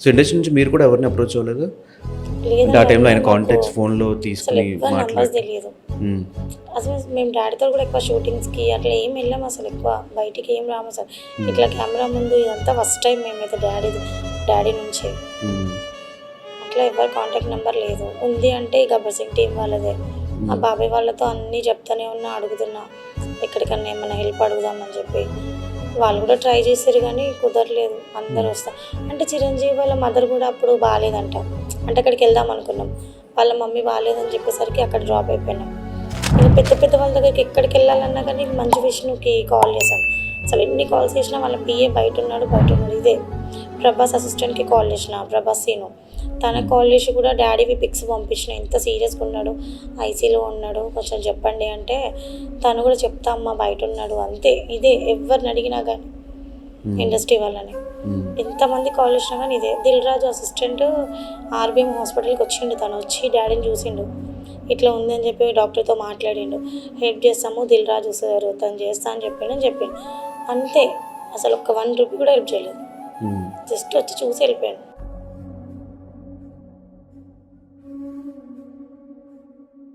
So industry నుంచి మీరు కూడా ఎవరిని అప్రోచ్ అవ్వలేదు? అంటే ఆ లేదండి. టైంలో ఆయన నాకు కాంటాక్ట్స్ ఫోన్‌లో అసలు తీసుకొని ఎవ్వరి నంబర్స్ మాట్లాడి తెలీదు. హ్మ్. అసలు మేము డాడీతో కూడా ఎక్కువ షూటింగ్స్‌కి అట్లా ఏం వెళ్ళాము అసలు ఎక్కువ. బయటికి ఏం రామసలు. హ్మ్. ఇట్లా కెమెరా ముందు ఇదంతా ఫస్ట్ టైం మేమైతే డాడీ నుంచే. హ్మ్. అట్లా ఎవరి కాంటాక్ట్ నెంబర్ లేదు. ఉంది అంటే ఈ 'గబ్బర్ సింగ్' టీమ్ వాళ్ళదే. మా హ్మ్. బాబాయ్ వాళ్ళతో అన్నీ చెప్తానే ఉన్నా, అడుగుతున్నా. ఎక్కడికన్నా ఏమన్నా హెల్ప్ అడుగుదామని చెప్పి. వాళ్ళు కూడా ట్రై చేసిర్రు గానీ కుదరలేదు. అందరూ హ్మ్. అంటే చిరంజీవి వాళ్ళ మదర్ కూడా అప్పుడు బాలేదంట. అంటే అక్కడికెళ్దాం అనుకున్నాం. వాళ్ళ మమ్మీ బాలేదని చెప్పేసరికి అక్కడ డ్రాప్ అయిపోయినాం. ఇక పెద్ద పెద్ద వాళ్ళ దగ్గరికి ఎక్కడికెళ్ళాలన్నా కానీ మంచు విష్ణుకి కాల్ చేశాం. అసలు ఎన్ని కాల్స్ చేసినా వాళ్ళ పిఏ బయటున్నాడు. ఇదే ప్రభాస్ అసిస్టెంట్‌కి కాల్ చేసిన ప్రభాస్ సీను. తనకి హ్మ్. కాల్ చేసి కూడా డాడీవి పిక్స్ పంపించిన. ఎంత సీరియస్‌గా ఉన్నాడు, ఐసీలో ఉన్నాడు, కొంచెం చెప్పండి అంటే తను కూడా చెప్తా అమ్మ బయటున్నాడు అంతే. ఇదే ఎవరిని అడిగినా గానీ హ్మ్. ఇండస్ట్రీ వాళ్ళని. హ్మ్. ఎంతమంది కాల్ చేసినా కానీ ఇదే. దిల్ రాజు అసిస్టెంట్ ఆర్‌బీఎం హాస్పిటల్‌కి వచ్చిండు. తను వచ్చి డాడీని చూసిండు. ఇట్లా ఉంది అని చెప్పి డాక్టర్‌తో మాట్లాడిండు. హెల్ప్ చేస్తాము దిల్ రాజు సార్ తను చేస్తా అని చెప్పిండు. అంతే. అసలు ఒక్క 1 రూపీ కూడా హెల్ప్ చేయలేదు. హ్మ్. జస్ట్ వచ్చి చూసి వెళ్ళిపోయాడు.